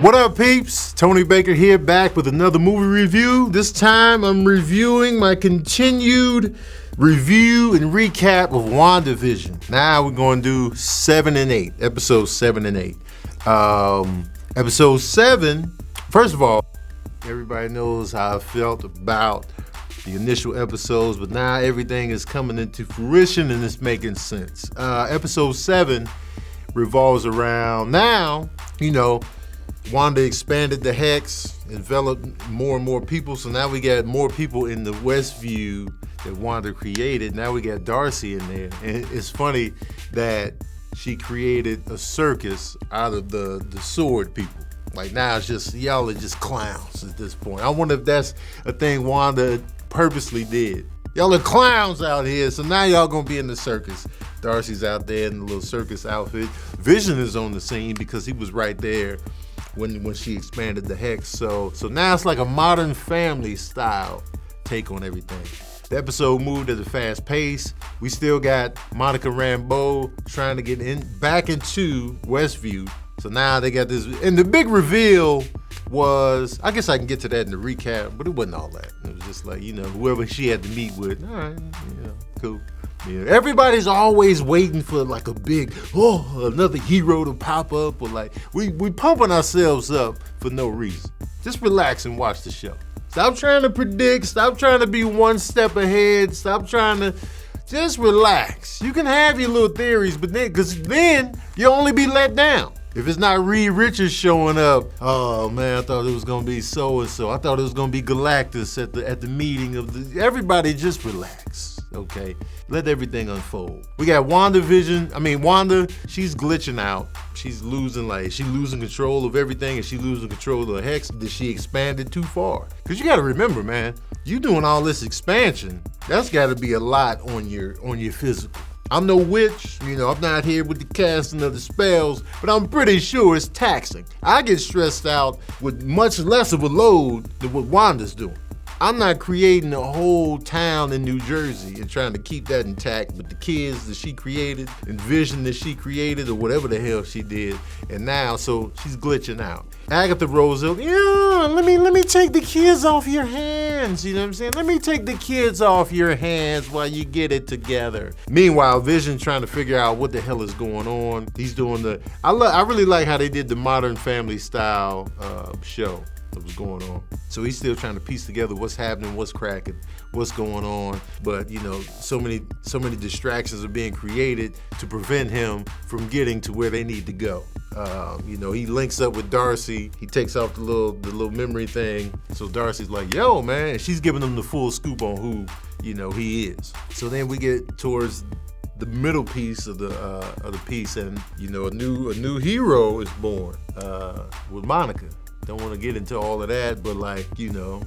What up, peeps? Tony Baker here, back with another movie review. This time I'm reviewing my continued review and recap of WandaVision. Now we're going to do 7 and 8, episodes 7 and 8. Episode 7, first of all, everybody knows how I felt about the initial episodes, but now everything is coming into fruition and it's making sense. Episode 7 revolves around now, Wanda expanded the hex, enveloped more and more people, so now we got more people in the Westview that Wanda created. Now we got Darcy in there, and it's funny that she created a circus out of the sword people. Like now it's just, y'all are just clowns at this point. I wonder if that's a thing Wanda purposely did. Y'all are clowns out here, so now y'all gonna be in the circus. Darcy's out there in the little circus outfit. Vision is on the scene because he was right there when she expanded the hex. So now it's like a Modern Family style take on everything. The episode moved at a fast pace. We still got Monica Rambeau trying to get back into Westview. So now they got this, and the big reveal was, I guess I can get to that in the recap, but it wasn't all that. It was just like, whoever she had to meet with, all right, cool. Yeah, everybody's always waiting for like a big, another hero to pop up, or like, we pumping ourselves up for no reason. Just relax and watch the show. Stop trying to predict, stop trying to be one step ahead, stop trying to, just relax. You can have your little theories, but then you'll only be let down. If it's not Reed Richards showing up, oh man, I thought it was gonna be so-and-so. I thought it was gonna be Galactus at the meeting of the, everybody just relax, okay? Let everything unfold. We got Wanda, she's glitching out. She's losing control of everything, and she losing control of the hex. Did she expand it too far? Cause you gotta remember, man, you doing all this expansion, that's gotta be a lot on your physical. I'm no witch, I'm not here with the casting of the spells, but I'm pretty sure it's taxing. I get stressed out with much less of a load than what Wanda's doing. I'm not creating a whole town in New Jersey and trying to keep that intact, but the kids that she created and vision that she created or whatever the hell she did, and now, so she's glitching out. Agatha rolls up, let me take the kids off your hands, you know what I'm saying? Let me take the kids off your hands while you get it together. Meanwhile, Vision trying to figure out what the hell is going on. He's doing I really like how they did the Modern Family style show that was going on. So he's still trying to piece together what's happening, what's cracking, what's going on. But so many distractions are being created to prevent him from getting to where they need to go. He links up with Darcy. He takes off the little memory thing. So Darcy's like, yo, man, and she's giving him the full scoop on who, he is. So then we get towards the middle piece of the piece, and a new hero is born with Monica. Don't want to get into all of that, but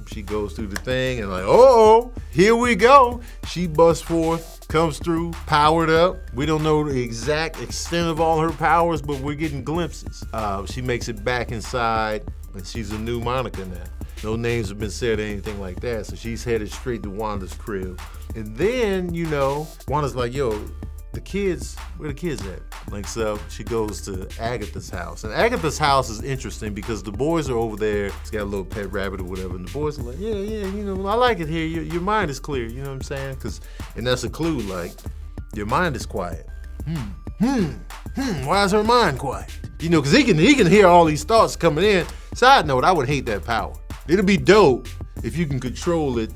she goes through the thing and here we go. She busts forth, comes through, powered up. We don't know the exact extent of all her powers, but we're getting glimpses. She makes it back inside, and she's a new Monica now. No names have been said or anything like that, so she's headed straight to Wanda's crib. And then, Wanda's like, yo, the kids, where the kids at? So she goes to Agatha's house. And Agatha's house is interesting because the boys are over there. She's got a little pet rabbit or whatever. And the boys are like, yeah, I like it here. Your mind is clear, you know what I'm saying? And that's a clue, your mind is quiet. Why is her mind quiet? Because he can hear all these thoughts coming in. Side note, I would hate that power. It'll be dope if you can control it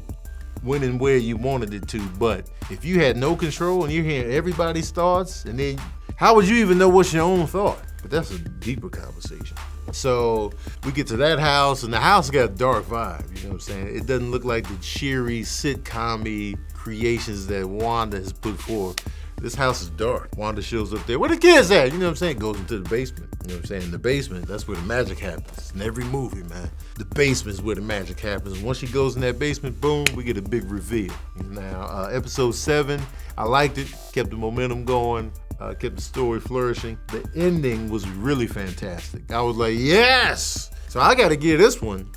when and where you wanted it to, but if you had no control and you're hearing everybody's thoughts, and then how would you even know what's your own thought? But that's a deeper conversation. So we get to that house, and the house got a dark vibe, you know what I'm saying? It doesn't look like the cheery, sitcom-y creations that Wanda has put forth. This house is dark. Wanda shows up there. Where the kids at? You know what I'm saying? Goes into the basement. You know what I'm saying? In the basement, that's where the magic happens. In every movie, man. The basement is where the magic happens. Once she goes in that basement, boom, we get a big reveal. Now, episode 7, I liked it. Kept the momentum going. Kept the story flourishing. The ending was really fantastic. I was like, yes! So I got to give this one.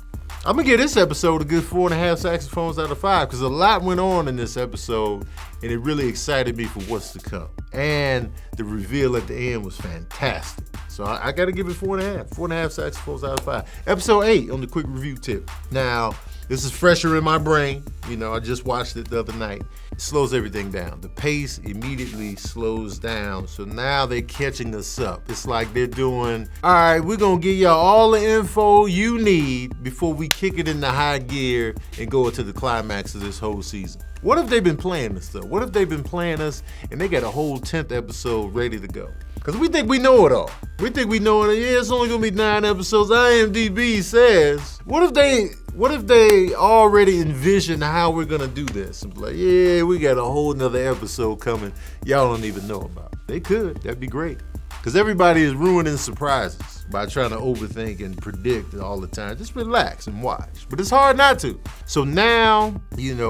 I'm going to give this episode a good 4.5 saxophones out of 5 because a lot went on in this episode, and it really excited me for what's to come. And the reveal at the end was fantastic. So I got to give it 4.5. 4.5 saxophones out of 5. Episode 8 on the quick review tip. Now, this is fresher in my brain. I just watched it the other night. It slows everything down. The pace immediately slows down. So now they're catching us up. It's like they're doing, all right, we're going to give y'all all the info you need before we kick it into high gear and go into the climax of this whole season. What if they've been playing this though? What if they've been playing us and they got a whole 10th episode ready to go? Because we think we know it all. We think we know it. Yeah, it's only gonna be 9 episodes. IMDb says. What if they already envision how we're gonna do this? And be like, yeah, we got a whole nother episode coming. Y'all don't even know about. They could. That'd be great. Because everybody is ruining surprises by trying to overthink and predict all the time. Just relax and watch. But it's hard not to. So now,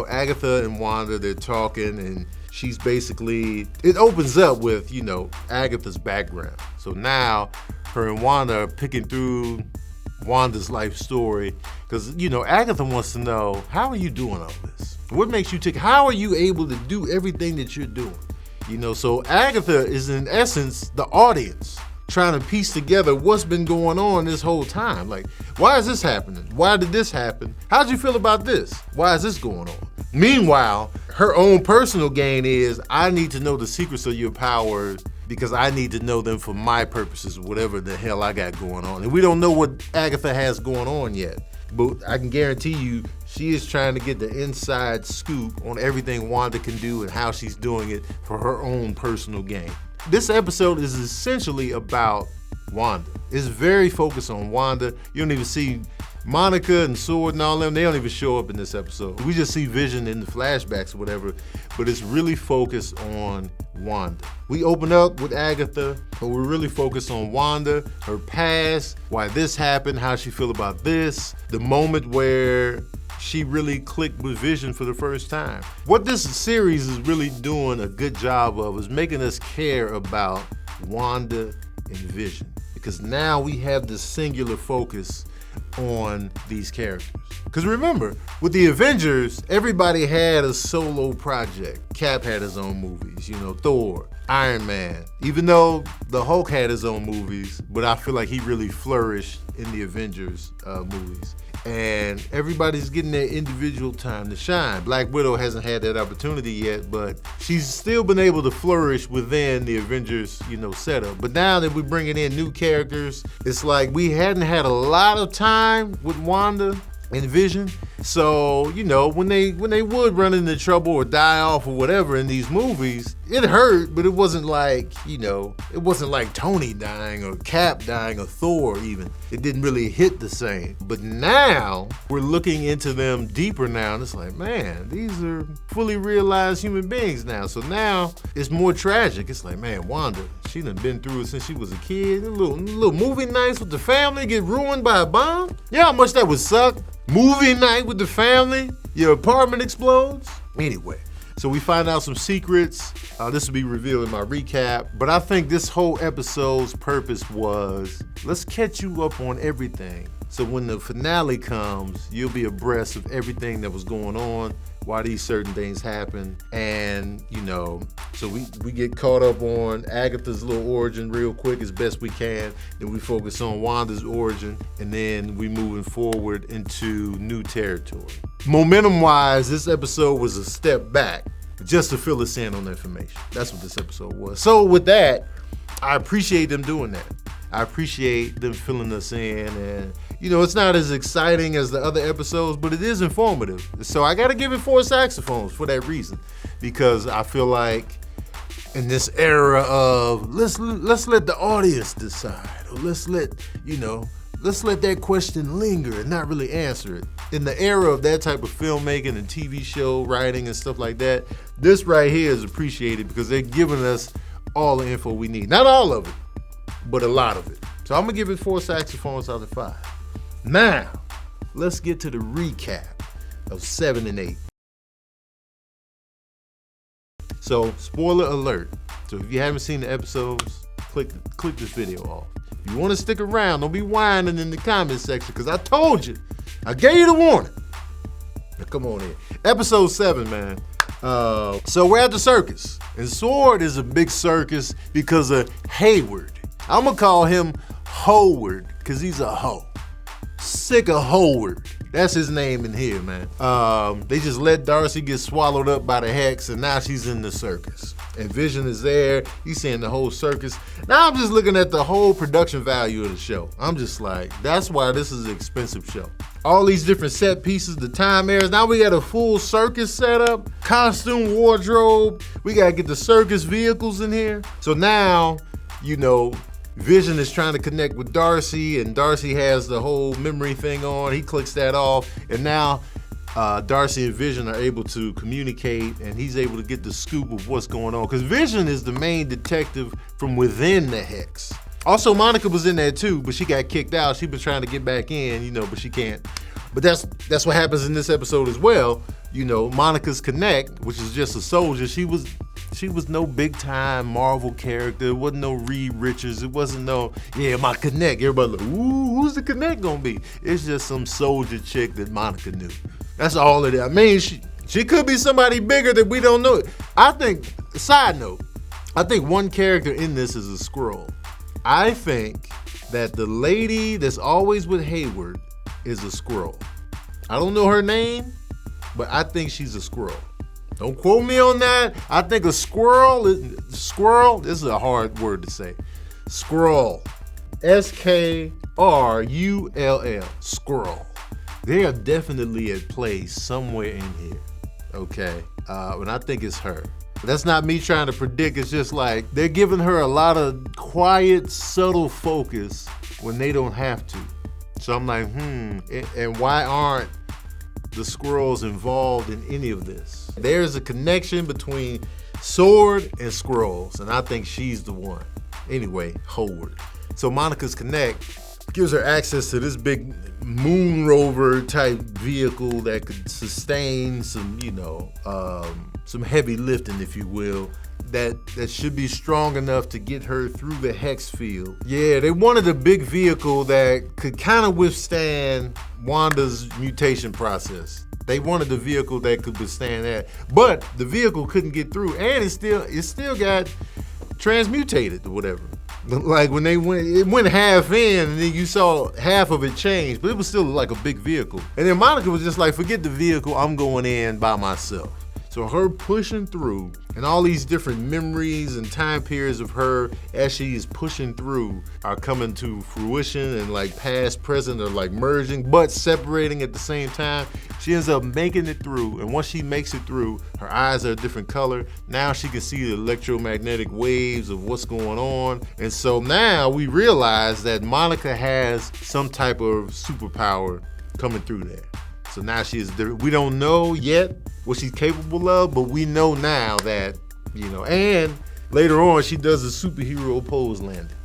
Agatha and Wanda, they're talking, and she's basically, it opens up with, Agatha's background. So now her and Wanda are picking through Wanda's life story. Because, Agatha wants to know, how are you doing all this? What makes you tick? How are you able to do everything that you're doing? So Agatha is in essence the audience trying to piece together what's been going on this whole time. Like, why is this happening? Why did this happen? How'd you feel about this? Why is this going on? Meanwhile, her own personal gain is, I need to know the secrets of your powers because I need to know them for my purposes, whatever the hell I got going on. And we don't know what Agatha has going on yet. But I can guarantee you, she is trying to get the inside scoop on everything Wanda can do and how she's doing it for her own personal gain. This episode is essentially about Wanda. It's very focused on Wanda. You don't even see Monica and Sword and all them. They don't even show up in this episode. We just see Vision in the flashbacks or whatever, but it's really focused on Wanda. We open up with Agatha, but we're really focused on Wanda, her past, why this happened, how she feel about this, the moment where she really clicked with Vision for the first time. What this series is really doing a good job of is making us care about Wanda and Vision, because now we have this singular focus on these characters. Because remember, with the Avengers, everybody had a solo project. Cap had his own movies, Thor, Iron Man. Even though the Hulk had his own movies, but I feel like he really flourished in the Avengers movies. And everybody's getting their individual time to shine. Black Widow hasn't had that opportunity yet, but she's still been able to flourish within the Avengers, setup. But now that we're bringing in new characters, it's like we hadn't had a lot of time with Wanda and Vision. So, when they would run into trouble or die off or whatever in these movies, it hurt, but it wasn't like, it wasn't like Tony dying or Cap dying or Thor even. It didn't really hit the same. But now we're looking into them deeper now, and it's like, man, these are fully realized human beings now. So now it's more tragic. It's like, man, Wanda, she done been through it since she was a kid. A little movie nights with the family get ruined by a bomb. Yeah, how much that would suck. Movie night with the family, your apartment explodes. Anyway, so we find out some secrets. This will be revealed in my recap. But I think this whole episode's purpose was, let's catch you up on everything. So when the finale comes, you'll be abreast of everything that was going on, why these certain things happen. And, so we get caught up on Agatha's little origin real quick as best we can. Then we focus on Wanda's origin, and then we moving forward into new territory. Momentum-wise, this episode was a step back just to fill us in on the information. That's what this episode was. So with that, I appreciate them doing that. I appreciate them filling us in, and it's not as exciting as the other episodes, but it is informative. So I got to give it 4 saxophones for that reason, because I feel like in this era of let's let the audience decide, or let's let that question linger and not really answer it. In the era of that type of filmmaking and TV show writing and stuff like that, this right here is appreciated because they're giving us all the info we need. Not all of it, but a lot of it. So I'm gonna give it 4 saxophones out of 5. Now, let's get to the recap of 7 and 8. So, spoiler alert. So if you haven't seen the episodes, click this video off. If you want to stick around, don't be whining in the comment section, because I told you. I gave you the warning. Now come on in. Episode 7, man. So we're at the circus. And Sword is a big circus because of Hayward. I'm gonna call him Howard, cause he's a hoe. Sick of Howard. That's his name in here, man. They just let Darcy get swallowed up by the Hex, and now she's in the circus. And Vision is there. He's seeing the whole circus. Now I'm just looking at the whole production value of the show. I'm just like, that's why this is an expensive show. All these different set pieces, the time errors. Now we got a full circus setup, costume, wardrobe. We gotta get the circus vehicles in here. So now, you know, Vision is trying to connect with Darcy, and Darcy has the whole memory thing on. He clicks that off, and now Darcy and Vision are able to communicate, and he's able to get the scoop of what's going on. Because Vision is the main detective from within the Hex. Also, Monica was in there too, but she got kicked out. She been trying to get back in, you know, but she can't. But that's what happens in this episode as well. You know, Monica's Connect, which is just a soldier, she was no big time Marvel character. It wasn't no Reed Richards. It wasn't no, yeah, my Connect. Everybody like, ooh, who's the Connect gonna be? It's just some soldier chick that Monica knew. That's all it is. I mean, she could be somebody bigger that we don't know. I think, side note, I think one character in this is a Skrull. I think that the lady that's always with Hayward is a Skrull. I don't know her name, but I think she's a Skrull. Don't quote me on that. I think a squirrel, this is a hard word to say. Skrull. S-K-R-U-L-L. Skrull. They are definitely at play somewhere in here. Okay. And I think it's her. But that's not me trying to predict. It's just like they're giving her a lot of quiet, subtle focus when they don't have to. So I'm like, and why aren't the Skrulls involved in any of this? There's a connection between Sword and Skrulls, and I think she's the one. Anyway, Howard. So Monica's Connect gives her access to this big moon rover type vehicle that could sustain some, you know, some heavy lifting, if you will. That should be strong enough to get her through the Hex field. Yeah, they wanted a big vehicle that could kind of withstand Wanda's mutation process. They wanted a vehicle that could withstand that, but the vehicle couldn't get through, and it still got transmutated or whatever. Like when it went half in, and then you saw half of it change, but it was still like a big vehicle. And then Monica was just like, forget the vehicle, I'm going in by myself. So her pushing through, and all these different memories and time periods of her as she is pushing through are coming to fruition, and like past, present are like merging, but separating at the same time. She ends up making it through, and once she makes it through, her eyes are a different color. Now she can see the electromagnetic waves of what's going on. And so now we realize that Monica has some type of superpower coming through there. So now she is different. We don't know yet what she's capable of, but we know now that, you know, and later on she does a superhero pose landing.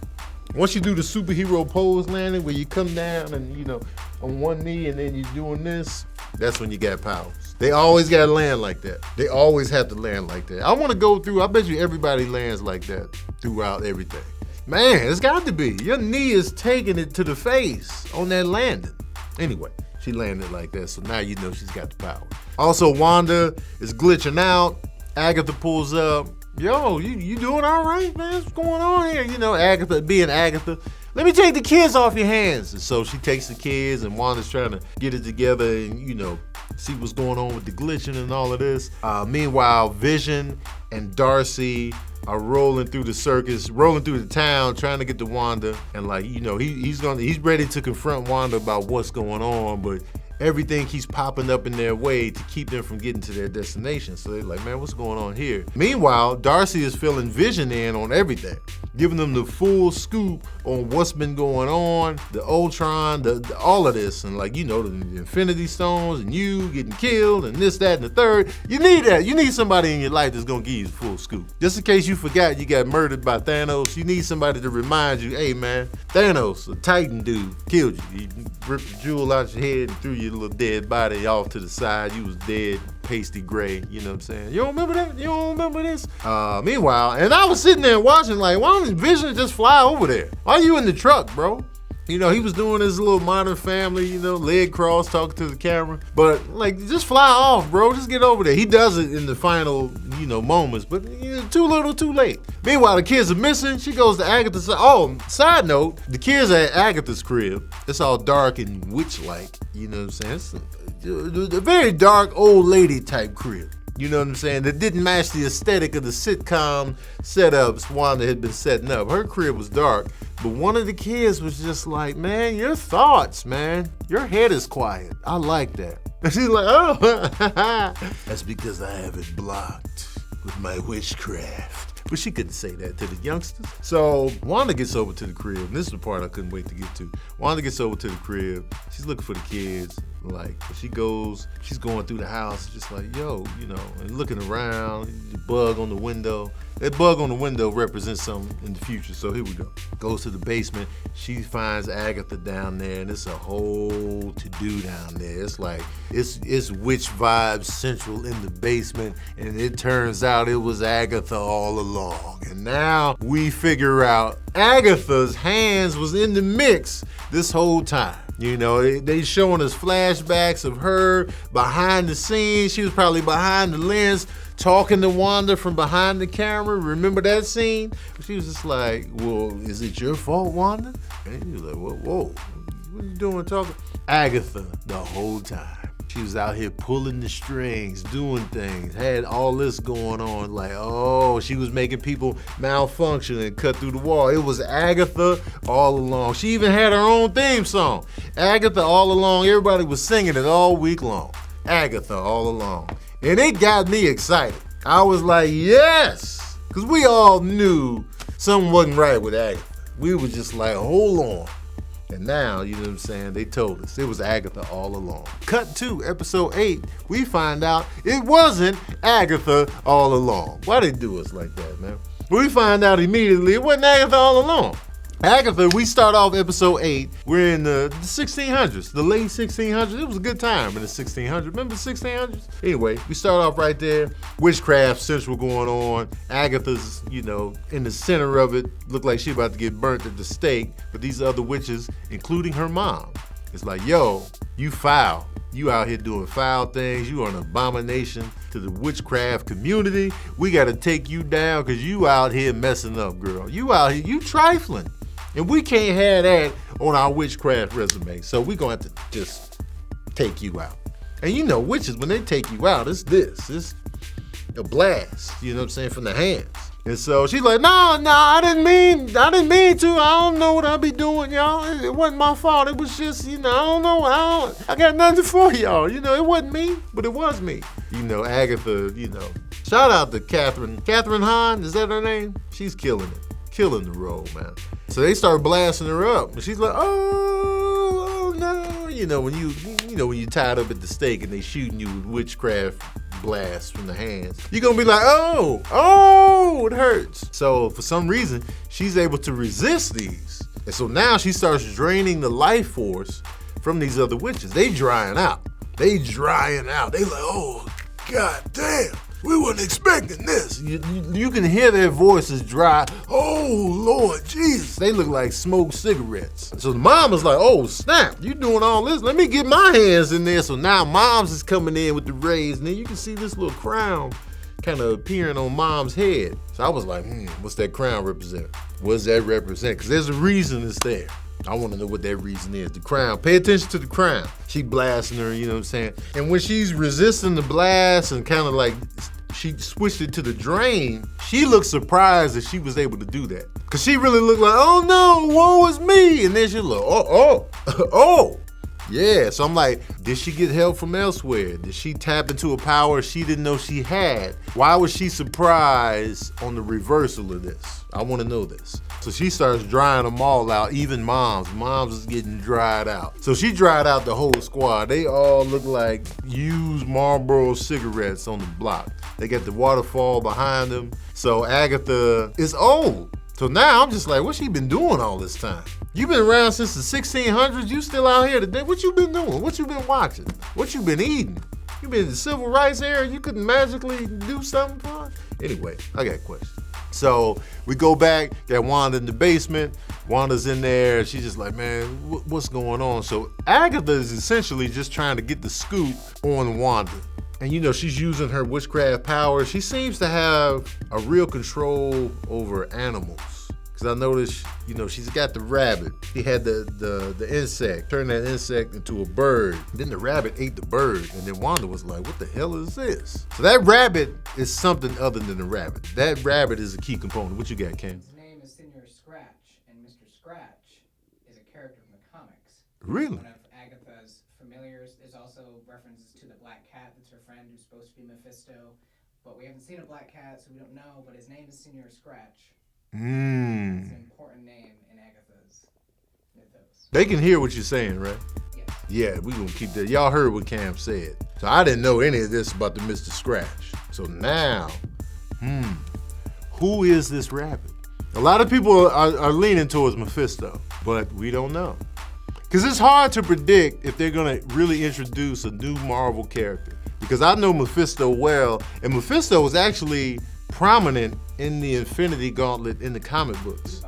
Once you do the superhero pose landing where you come down and, you know, on one knee and then you're doing this, that's when you got powers. They always got to land like that. They always have to land like that. I want to go through, I bet you everybody lands like that throughout everything. Man, it's got to be. Your knee is taking it to the face on that landing. Anyway. She landed like that, so now you know she's got the power. Also, Wanda is glitching out. Agatha pulls up. Yo, you doing all right, man? What's going on here? You know, Agatha being Agatha. Let me take the kids off your hands. And so she takes the kids, and Wanda's trying to get it together and, you know, see what's going on with the glitching and all of this. Meanwhile, Vision and Darcy are rolling through the circus, rolling through the town, trying to get to Wanda. And like, you know, he's ready to confront Wanda about what's going on, but everything keeps popping up in their way to keep them from getting to their destination. So they're like, man, what's going on here? Meanwhile, Darcy is filling Vision in on everything, giving them the full scoop on what's been going on, the Ultron, all of this, and like, you know, the Infinity Stones, and you getting killed, and this, that, and the third. You need that. You need somebody in your life that's gonna give you the full scoop. Just in case you forgot you got murdered by Thanos, you need somebody to remind you, hey man, Thanos, a Titan dude, killed you. He ripped the jewel out your head and threw your little dead body off to the side. You was dead, pasty gray, you know what I'm saying? You don't remember that? You don't remember this? Meanwhile, and I was sitting there watching like, why don't Vision just fly over there? Why are you in the truck, bro? You know, he was doing his little Modern Family, you know, leg cross, talking to the camera. But, like, just fly off, bro. Just get over there. He does it in the final, you know, moments, but too little, too late. Meanwhile, the kids are missing. She goes to Agatha's. Oh, side note, the kids are at Agatha's crib. It's all dark and witch-like, you know what I'm saying? It's a very dark old lady type crib. You know what I'm saying? That didn't match the aesthetic of the sitcom setups Wanda had been setting up. Her crib was dark, but one of the kids was just like, man, your thoughts, man. Your head is quiet. I like that. And she's like, oh, that's because I have it blocked with my witchcraft. But she couldn't say that to the youngsters. So Wanda gets over to the crib, and this is the part I couldn't wait to get to. Wanda gets over to the crib. She's looking for the kids. Like, she's going through the house, just like, yo, you know, and looking around, the bug on the window. That bug on the window represents something in the future, so here we go. Goes to the basement, she finds Agatha down there, and it's a whole to-do down there. It's like, it's witch vibes central in the basement, and it turns out it was Agatha all along. And now we figure out Agatha's hands was in the mix this whole time. You know, they showing us flashbacks of her behind the scenes. She was probably behind the lens talking to Wanda from behind the camera. Remember that scene? She was just like, well, is it your fault, Wanda? And he was like, whoa, what are you doing talking? Agatha the whole time. She was out here pulling the strings, doing things, had all this going on. Like, oh, she was making people malfunction and cut through the wall. It was Agatha all along. She even had her own theme song. Agatha all along. Everybody was singing it all week long. Agatha all along. And it got me excited. I was like, yes. Because we all knew something wasn't right with Agatha. We were just like, hold on. And now, you know what I'm saying, they told us it was Agatha all along. Cut to episode 8, we find out it wasn't Agatha all along. Why they do us like that, man? We find out immediately it wasn't Agatha all along. Agatha, we start off episode 8. We're in the 1600s, the late 1600s. It was a good time in the 1600s. Remember the 1600s? Anyway, we start off right there. Witchcraft central going on. Agatha's, you know, in the center of it. Looked like she about to get burnt at the stake. But these other witches, including her mom, it's like, yo, you foul. You out here doing foul things. You are an abomination to the witchcraft community. We got to take you down because you out here messing up, girl. You out here, you trifling. And we can't have that on our witchcraft resume. So we're going to have to just take you out. And you know, witches, when they take you out, it's a blast, you know what I'm saying, from the hands. And so she's like, no, I didn't mean to. I don't know what I be doing, y'all. It wasn't my fault. It was just, you know, I don't know. I got nothing for y'all. You know, it wasn't me, but it was me. You know, Agatha, you know. Shout out to Catherine. Catherine Hahn, is that her name? She's killing it. Killing the role, man. So they start blasting her up. And she's like, oh no. You know, when you tied up at the stake and they shooting you with witchcraft blasts from the hands, you're gonna be like, oh, it hurts. So for some reason, she's able to resist these. And so now she starts draining the life force from these other witches. They drying out. They like, oh, god damn. We weren't expecting this. You can hear their voices dry. Oh, Lord Jesus. They look like smoked cigarettes. So the mom is like, oh, snap. You doing all this? Let me get my hands in there. So now mom's is coming in with the rays. And then you can see this little crown kind of appearing on mom's head. So I was like, what's that crown represent? What does that represent? Because there's a reason it's there. I want to know what that reason is. The crown. Pay attention to the crown. She blasting her, you know what I'm saying? And when she's resisting the blast and kind of like she switched it to the drain, she looked surprised that she was able to do that. Because she really looked like, oh no, woe is me. And then she looked, oh. Yeah, so I'm like, did she get help from elsewhere? Did she tap into a power she didn't know she had? Why was she surprised on the reversal of this? I want to know this. So she starts drying them all out, even Mom's. Mom's is getting dried out. So she dried out the whole squad. They all look like used Marlboro cigarettes on the block. They got the waterfall behind them. So Agatha is old. So now I'm just like, what's she been doing all this time? You been around since the 1600s, you still out here today. What you been doing? What you been watching? What you been eating? You been in the civil rights era, you couldn't magically do something for her? Anyway, I got a question. So we go back, got Wanda in the basement. Wanda's in there. She's just like, man, what's going on? So Agatha is essentially just trying to get the scoop on Wanda. And you know, she's using her witchcraft power. She seems to have a real control over animals. Cause I noticed, you know, she's got the rabbit. He had the insect, turned that insect into a bird. Then the rabbit ate the bird. And then Wanda was like, what the hell is this? So that rabbit is something other than a rabbit. That rabbit is a key component. What you got, Cam? His name is Senor Scratch, and Mr. Scratch is a character from the comics. Really? One of Agatha's familiars. There's also references to the black cat that's her friend who's supposed to be Mephisto. But we haven't seen a black cat, so we don't know. But his name is Senor Scratch. It's an important name in Agatha's mythos. They can hear what you're saying, right? Yes. Yeah, we gonna keep that. Y'all heard what Cam said. So I didn't know any of this about the Mr. Scratch. So now, who is this rabbit? A lot of people are leaning towards Mephisto, but we don't know. Because it's hard to predict if they're gonna really introduce a new Marvel character. Because I know Mephisto well, and Mephisto was actually prominent in the Infinity Gauntlet in the comic books.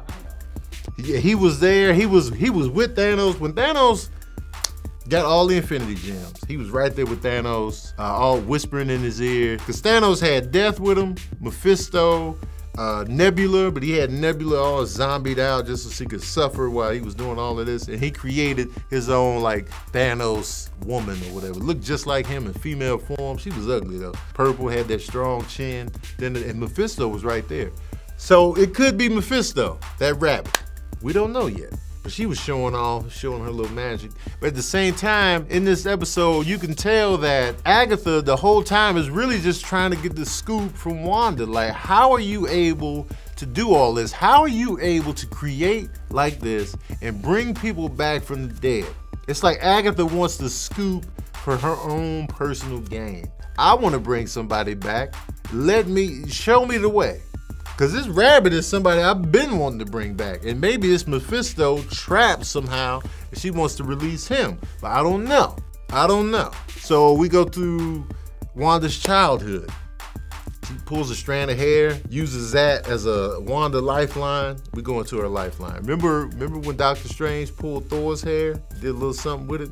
Yeah, he was there. He was with Thanos when Thanos got all the Infinity Gems. He was right there with Thanos, all whispering in his ear. Because Thanos had Death with him, Mephisto, Nebula, but he had Nebula all zombied out just so she could suffer while he was doing all of this. And he created his own like Thanos woman or whatever. Looked just like him in female form. She was ugly though. Purple, had that strong chin. And Mephisto was right there. So it could be Mephisto, that rabbit. We don't know yet. But she was showing her little magic. But at the same time, in this episode, you can tell that Agatha the whole time is really just trying to get the scoop from Wanda. Like, how are you able to do all this? How are you able to create like this and bring people back from the dead? It's like Agatha wants the scoop for her own personal gain. I want to bring somebody back. Show me the way. Because this rabbit is somebody I've been wanting to bring back. And maybe it's Mephisto trapped somehow and she wants to release him. But I don't know. So we go through Wanda's childhood. She pulls a strand of hair, uses that as a Wanda lifeline. We go into her lifeline. Remember when Doctor Strange pulled Thor's hair? Did a little something with it?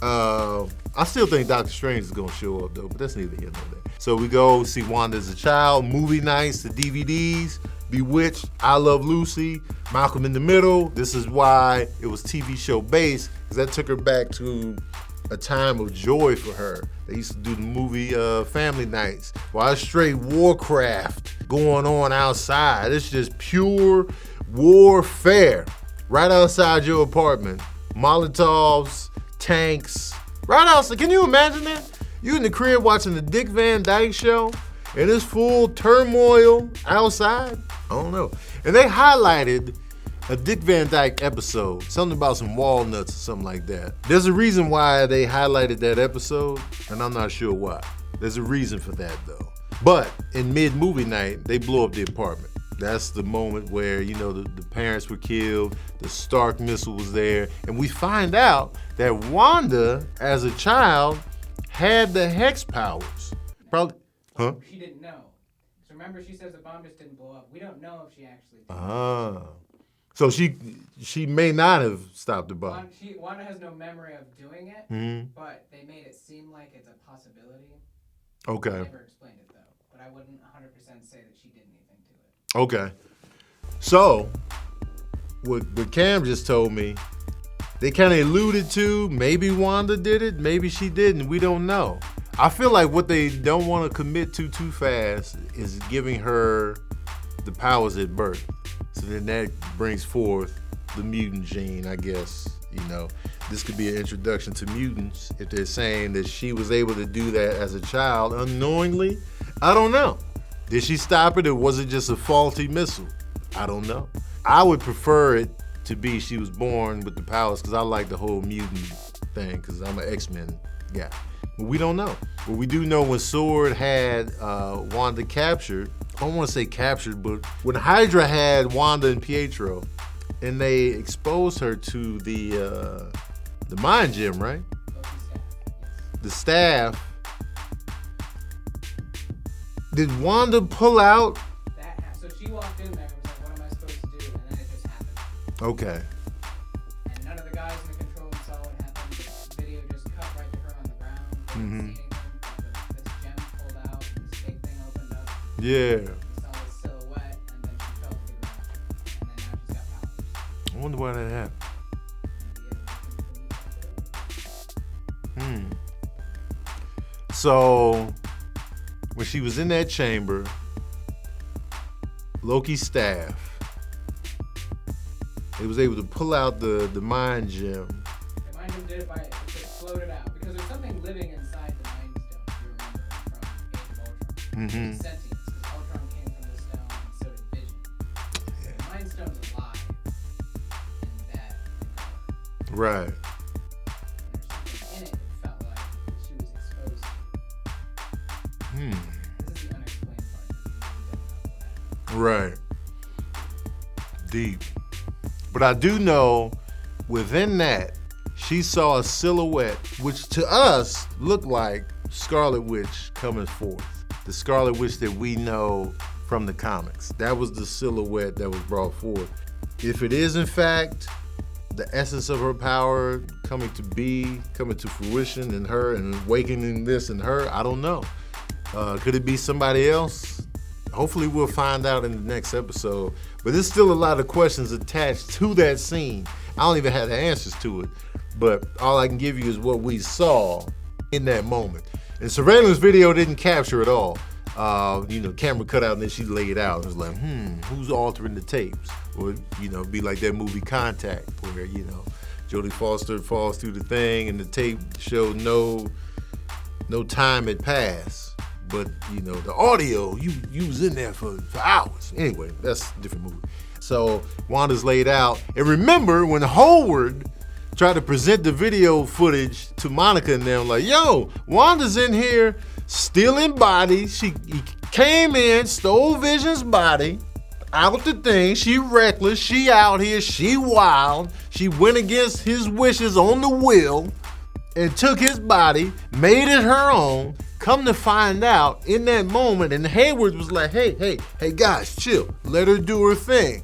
I still think Doctor Strange is gonna show up though, but that's neither here nor there. So we go see Wanda as a child, movie nights, the DVDs, Bewitched, I Love Lucy, Malcolm in the Middle. This is why it was TV show based, because that took her back to a time of joy for her. They used to do the movie family nights. While it's straight Warcraft going on outside. It's just pure warfare right outside your apartment. Molotovs, tanks, right outside. Can you imagine that? You in the crib watching the Dick Van Dyke Show and it's full turmoil outside? I don't know. And they highlighted a Dick Van Dyke episode, something about some walnuts or something like that. There's a reason why they highlighted that episode, and I'm not sure why. There's a reason for that though. But in mid-movie night, they blow up the apartment. That's the moment where, you know, the parents were killed, the Stark missile was there, and we find out that Wanda, as a child, had the hex powers. Probably, huh? She didn't know. So remember, she says the bomb just didn't blow up. We don't know if she actually did. So she may not have stopped the bomb. Wanda has no memory of doing it, but they made it seem like it's a possibility. Okay. They never explained it though, but I wouldn't 100% say that she did anything to it. Okay. So what Cam just told me, they kind of alluded to maybe Wanda did it, maybe she didn't. We don't know. I feel like what they don't want to commit to too fast is giving her the powers at birth. So then that brings forth the mutant gene, I guess. You know, this could be an introduction to mutants if they're saying that she was able to do that as a child unknowingly. I don't know. Did she stop it or was it just a faulty missile? I don't know. I would prefer it to be she was born with the powers because I like the whole mutant thing because I'm an X-Men guy. But we don't know. But we do know when SWORD had Wanda captured, I don't want to say captured, but when Hydra had Wanda and Pietro and they exposed her to the mind gem, right? The staff, Did Wanda pull out? So she walked in there and was like, what am I supposed to do? And then it just happened. Okay. And none of the guys in the control room saw what happened. The video just cut right to her on the ground. They didn't see anything. This gem pulled out, this big thing opened up. Yeah. We saw this silhouette, and then she fell to the ground. And then now she's got powers. I wonder why that happened. So when she was in that chamber, Loki's staff, it was able to pull out the mind gem. The mind gem did it by it floated out because there's something living inside the mind stone. If you remember from Age of Ultron. Sentience, because Ultron came from the stone, and so did Vision. So the mind stone's alive in that regard. Right. In it, it felt like she was exposed to. This is the unexplained part. Right. Deep. But I do know within that, she saw a silhouette, which to us looked like Scarlet Witch coming forth. The Scarlet Witch that we know from the comics. That was the silhouette that was brought forth. If it is in fact the essence of her power coming to be, coming to fruition in her and awakening this in her, I don't know. Could it be somebody else? Hopefully we'll find out in the next episode. But there's still a lot of questions attached to that scene. I don't even have the answers to it. But all I can give you is what we saw in that moment. And surveillance video didn't capture it all. Camera cut out and then she laid out. It was like, who's altering the tapes? Or, be like that movie Contact where, Jodie Foster falls through the thing and the tape showed no time had passed. But, the audio, you was in there for hours. Anyway, that's a different movie. So Wanda's laid out. And remember when Howard tried to present the video footage to Monica and them, like, yo, Wanda's in here stealing bodies. He came in, stole Vision's body, out the thing. She reckless. She out here. She wild. She went against his wishes on the will and took his body, made it her own. Come to find out in that moment, and Hayward was like, hey guys, chill. Let her do her thing.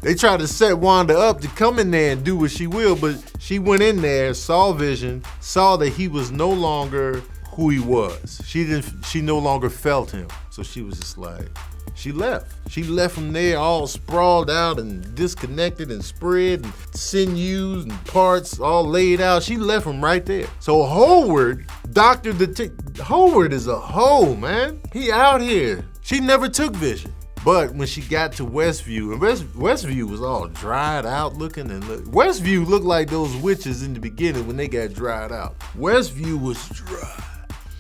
They tried to set Wanda up to come in there and do what she will, but she went in there, saw Vision, saw that he was no longer who he was. She no longer felt him. So she was just like, she left. She left from there all sprawled out and disconnected and spread and sinews and parts all laid out. She left from right there. So Howard, Howard is a hoe, man. He out here. She never took Vision. But when she got to Westview, and Westview was all dried out looking, and Westview looked like those witches in the beginning when they got dried out. Westview was dry.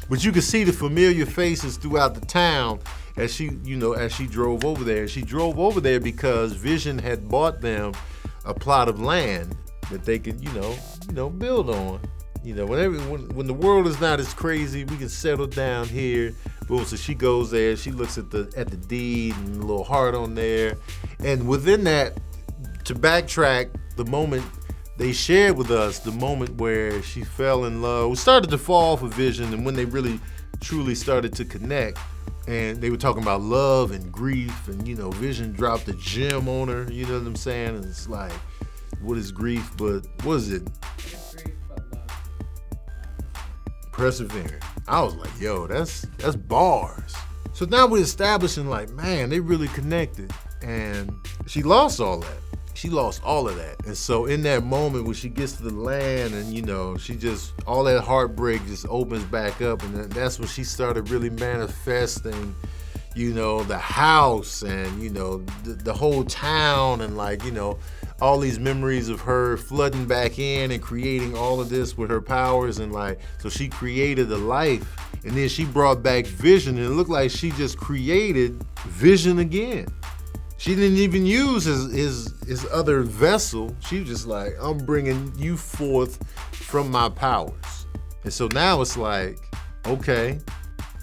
But you could see the familiar faces throughout the town as she drove over there. She drove over there because Vision had bought them a plot of land that they could, build on. When the world is not as crazy, we can settle down here. Boom. So she goes there. She looks at the deed and a little heart on there. And within that, to backtrack, the moment they shared with us, the moment where she fell in love, we started to fall for Vision, and when they really truly started to connect, and they were talking about love and grief, and Vision dropped a gem on her. You know what I'm saying? And it's like, what is grief? But what is it? Persevering. I was like, yo, that's bars. So now we're establishing like, man, they really connected. And she lost all that. She lost all of that. And so in that moment when she gets to the land and, she just, all that heartbreak just opens back up. And that's when she started really manifesting, the house and, the whole town and like, all these memories of her flooding back in and creating all of this with her powers and like, so she created a life and then she brought back Vision and it looked like she just created Vision again. She didn't even use his other vessel. She was just like, I'm bringing you forth from my powers. And so now it's like, okay.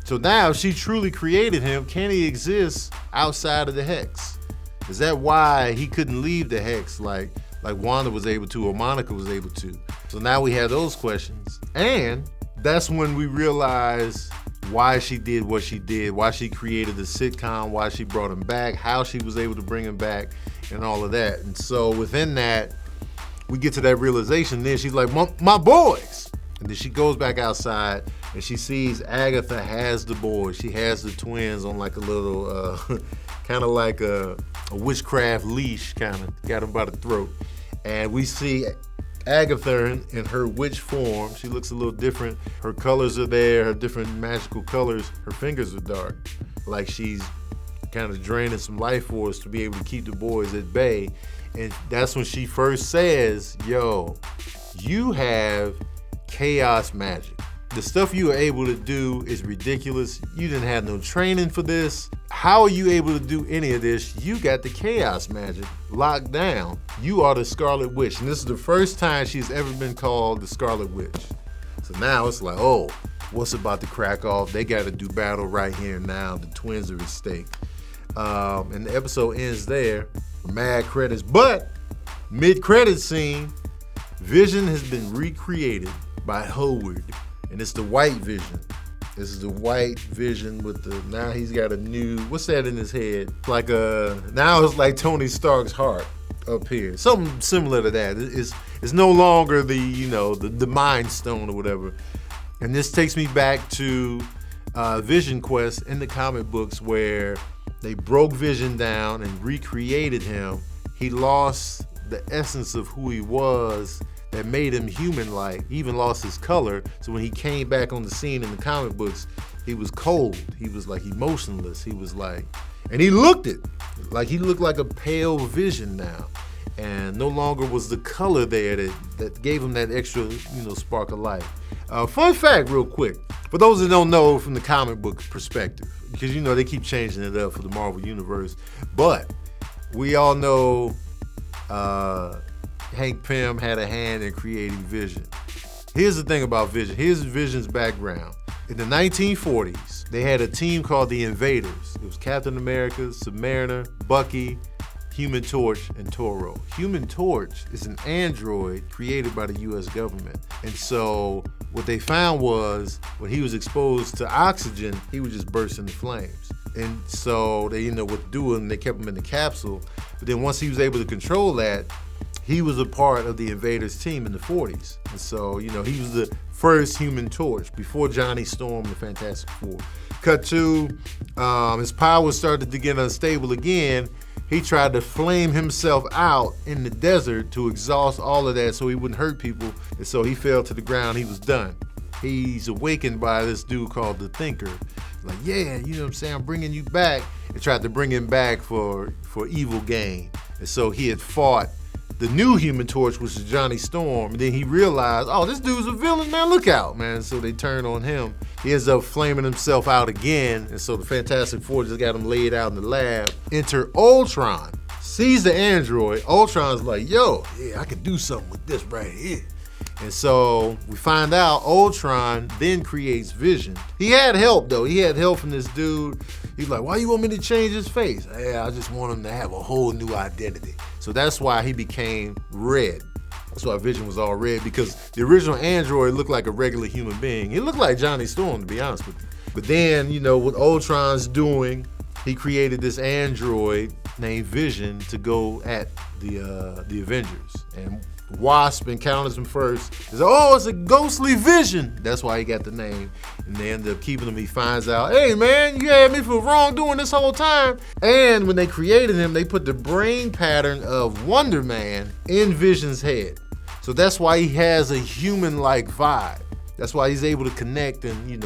So now if she truly created him, can he exist outside of the Hex? Is that why he couldn't leave the Hex like Wanda was able to or Monica was able to? So now we have those questions. And that's when we realize why she did what she did, why she created the sitcom, why she brought him back, how she was able to bring him back, and all of that. And so within that, we get to that realization. Then she's like, my boys. And then she goes back outside and she sees Agatha has the boys. She has the twins on like a little, kind of like a witchcraft leash, kind of got them by the throat. And we see Agatha in her witch form. She looks a little different. Her colors are there, her different magical colors. Her fingers are dark, like she's kind of draining some life force to be able to keep the boys at bay. And that's when she first says, yo, you have chaos magic. The stuff you are able to do is ridiculous. You didn't have no training for this. How are you able to do any of this? You got the chaos magic locked down. You are the Scarlet Witch. And this is the first time she's ever been called the Scarlet Witch. So now it's like, oh, what's about to crack off? They got to do battle right here and now. The twins are at stake. And the episode ends there. Mad credits. But mid-credit scene, Vision has been recreated by Howard. And it's the white Vision. This is the white Vision with the, now he's got a new, what's that in his head? Like now it's like Tony Stark's heart up here. Something similar to that. It's no longer the, the Mind Stone or whatever. And this takes me back to Vision Quest in the comic books where they broke Vision down and recreated him. He lost the essence of who he was that made him human-like. He even lost his color. So when he came back on the scene in the comic books, he was cold. He was like emotionless. He was like, and he looked it. Like he looked like a pale Vision now. And no longer was the color there that gave him that extra, spark of life. Fun fact real quick, for those that don't know from the comic book perspective, because they keep changing it up for the Marvel Universe, but we all know Hank Pym had a hand in creating Vision. Here's the thing about Vision. Here's Vision's background. In the 1940s, they had a team called the Invaders. It was Captain America, Submariner, Bucky, Human Torch, and Toro. Human Torch is an android created by the U.S. government. And so what they found was when he was exposed to oxygen, he would just burst into flames. And so they didn't know what to do, and they kept him in the capsule. But then once he was able to control that, he was a part of the Invaders team in the 40s. And so, he was the first Human Torch before Johnny Storm and the Fantastic Four. Cut to, his powers started to get unstable again. He tried to flame himself out in the desert to exhaust all of that so he wouldn't hurt people. And so he fell to the ground. He was done. He's awakened by this dude called the Thinker. Like, yeah, you know what I'm saying? I'm bringing you back. And tried to bring him back for evil gain. And so he had fought the new Human Torch, which is Johnny Storm, and then he realized, oh, this dude's a villain, man, look out, man. So they turned on him. He ends up flaming himself out again, and so the Fantastic Four just got him laid out in the lab. Enter Ultron, sees the android. Ultron's like, yo, yeah, I can do something with this right here. And so we find out Ultron then creates Vision. He had help, though. He had help from this dude. He's like, why you want me to change his face? Yeah, I just want him to have a whole new identity. So that's why he became red. That's why Vision was all red, because the original android looked like a regular human being. He looked like Johnny Storm, to be honest with you. But then, what Ultron's doing, he created this android named Vision to go at the Avengers. And Wasp encounters him first. He says, oh, it's a ghostly Vision. That's why he got the name. And they end up keeping him. He finds out, hey, man, you had me for wrongdoing this whole time. And when they created him, they put the brain pattern of Wonder Man in Vision's head. So that's why he has a human-like vibe. That's why he's able to connect and,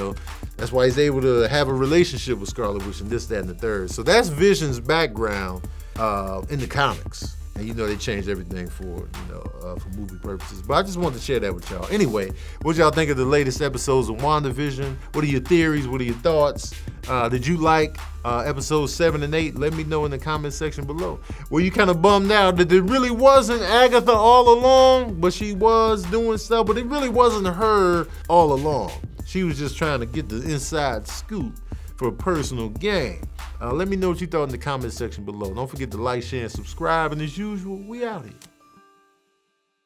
that's why he's able to have a relationship with Scarlet Witch and this, that, and the third. So that's Vision's background in the comics. And they changed everything for movie purposes. But I just wanted to share that with y'all. Anyway, what y'all think of the latest episodes of WandaVision? What are your theories? What are your thoughts? Did you like episodes 7 and 8? Let me know in the comment section below. Were you kind of bummed out that it really wasn't Agatha all along, but she was doing stuff, but it really wasn't her all along? She was just trying to get the inside scoop for personal gain. Let me know what you thought in the comment section below. Don't forget to like, share, and subscribe. And as usual, we out here.